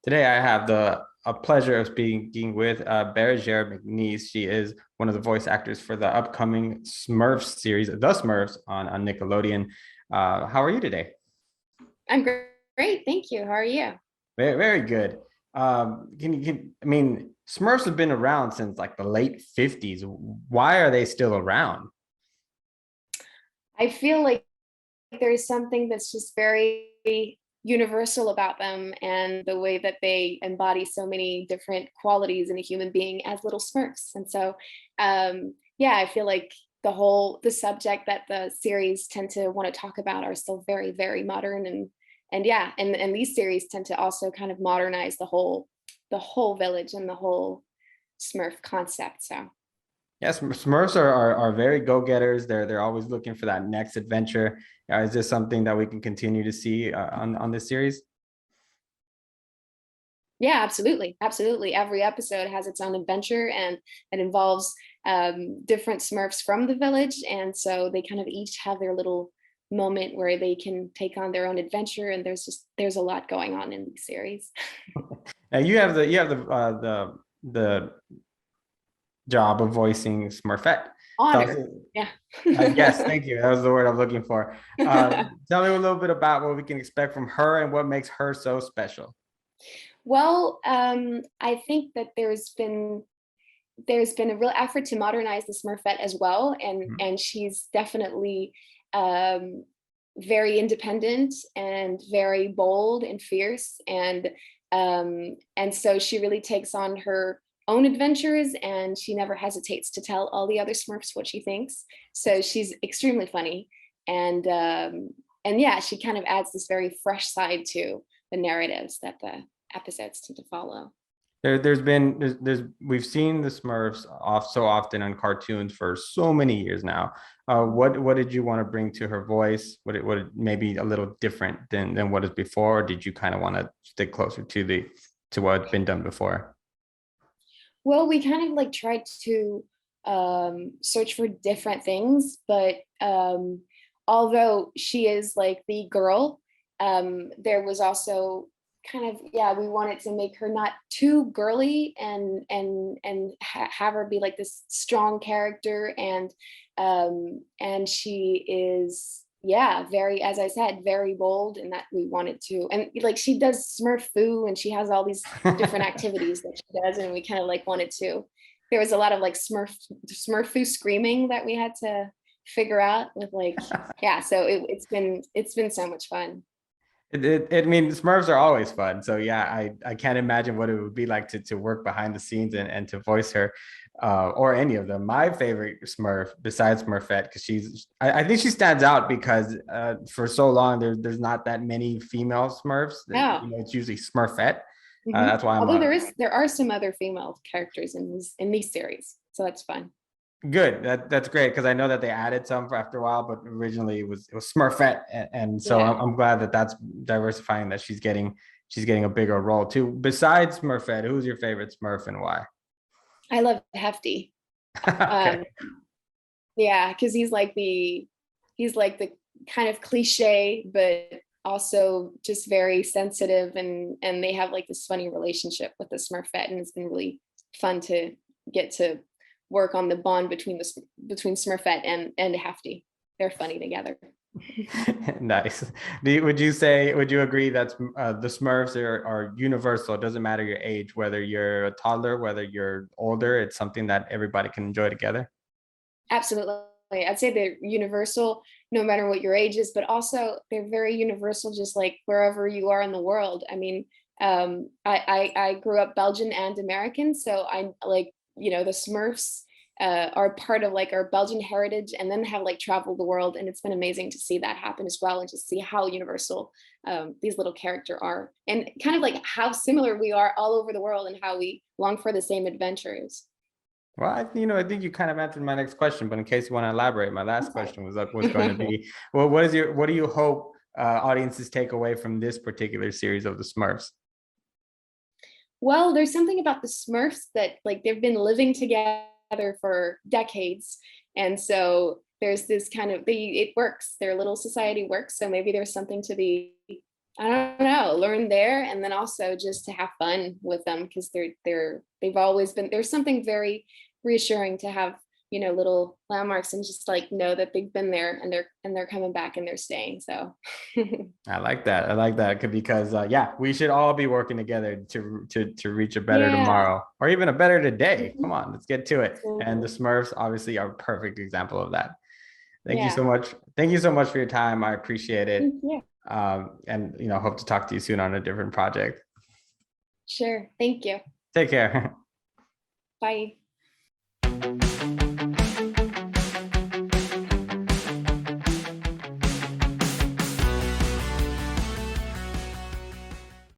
Today, I have the a pleasure of speaking with Bérangère McNeese. She is one of the voice actors for the upcoming Smurfs series, The Smurfs, on Nickelodeon. How are you today? I'm great. Thank you. How are you? Very, very good. I mean, Smurfs have been around since like the late 50s. Why are they still around? I feel like there's something that's just very universal about them and the way that they embody so many different qualities in a human being as little Smurfs. And so, yeah, I feel like the subject that the series tend to want to talk about are still very, very modern and yeah, and these series tend to also kind of modernize the whole village and the whole Smurf concept. So Yes, Smurfs are very go-getters. They're always looking for that next adventure. Is this something that we can continue to see on this series? yeah, absolutely. Absolutely. Every episode has its own adventure and it involves different Smurfs from the village. And so they kind of each have their little moment where they can take on their own adventure. And there's a lot going on in the series. Now you have the job of voicing Smurfette. Tell us, Honor. Yeah. yes, thank you. That was the word I'm looking for. Tell me a little bit about what we can expect from her and what makes her so special. Well, I think that there's been a real effort to modernize the Smurfette as well, and she's definitely um, very independent and very bold and fierce, and so she really takes on her own adventures, and she never hesitates to tell all the other Smurfs what she thinks. So she's extremely funny, and yeah, she kind of adds this very fresh side to the narratives that the episodes tend to follow. There's we've seen the Smurfs off so often on cartoons for so many years now. What did you want to bring to her voice? What it maybe a little different than what is before? Or did you kind of want to stick closer to the to what's been done before? Well, we kind of like tried to search for different things, but although she is like the girl, there was also kind of, yeah, we wanted to make her not too girly and have her be like this strong character, and she is, yeah, very, as I said, very bold, and that we wanted to, and like she does Smurf foo and she has all these different activities that she does, and we kind of like wanted to, there was a lot of like Smurf screaming that we had to figure out with like, yeah, so it's been so much fun. I mean, Smurfs are always fun. So yeah, I can't imagine what it would be like to work behind the scenes and to voice her, or any of them. My favorite Smurf, besides Smurfette, because I think she stands out because for so long there's not that many female Smurfs. Yeah. It's usually Smurfette. Hmm. That's why I'm Although a there are some other female characters in these series, so that's fun. good. That's great because I know that they added some for after a while, but originally it was Smurfette, and so Yeah, I'm glad that that's diversifying, that she's getting a bigger role too. Besides Smurfette, who's your favorite Smurf and why? I love Hefty. Okay. Um, yeah, because he's like the kind of cliche, but also just very sensitive, and they have like this funny relationship with the Smurfette, and it's been really fun to get to work on the bond between Smurfette and Hefty. They're funny together. Nice. Would you agree that the Smurfs are universal? It doesn't matter your age, whether you're a toddler, whether you're older, it's something that everybody can enjoy together. Absolutely. I'd say they're universal no matter what your age is, but also they're very universal just like wherever you are in the world. I mean, I grew up Belgian and American, so I like, the Smurfs are part of like our Belgian heritage, and then have like traveled the world, and it's been amazing to see that happen as well, and just see how universal these little characters are, and kind of like how similar we are all over the world, and how we long for the same adventures. Well, I think you kind of answered my next question, but in case you want to elaborate, my last question was going to Okay. be, well, what do you hope audiences take away from this particular series of the Smurfs? Well, there's something about the Smurfs that like they've been living together for decades. And so there's this kind of it works. Their little society works. So maybe there's something to be I don't know, learn there, and then also just to have fun with them, because they've always been, there's something very reassuring to have, you know, little landmarks and just like know that they've been there and they're coming back and they're staying. So I like that. I like that because yeah, we should all be working together to reach a better yeah. tomorrow or even a better today. Come Mhm. on, let's get to it. And the Absolutely. Smurfs obviously are a perfect example of that. Thank you so Yeah. much. Thank you so much for your time. I appreciate it. Thank you. And hope to talk to you soon on a different project. Sure. Thank you. Take care. Bye.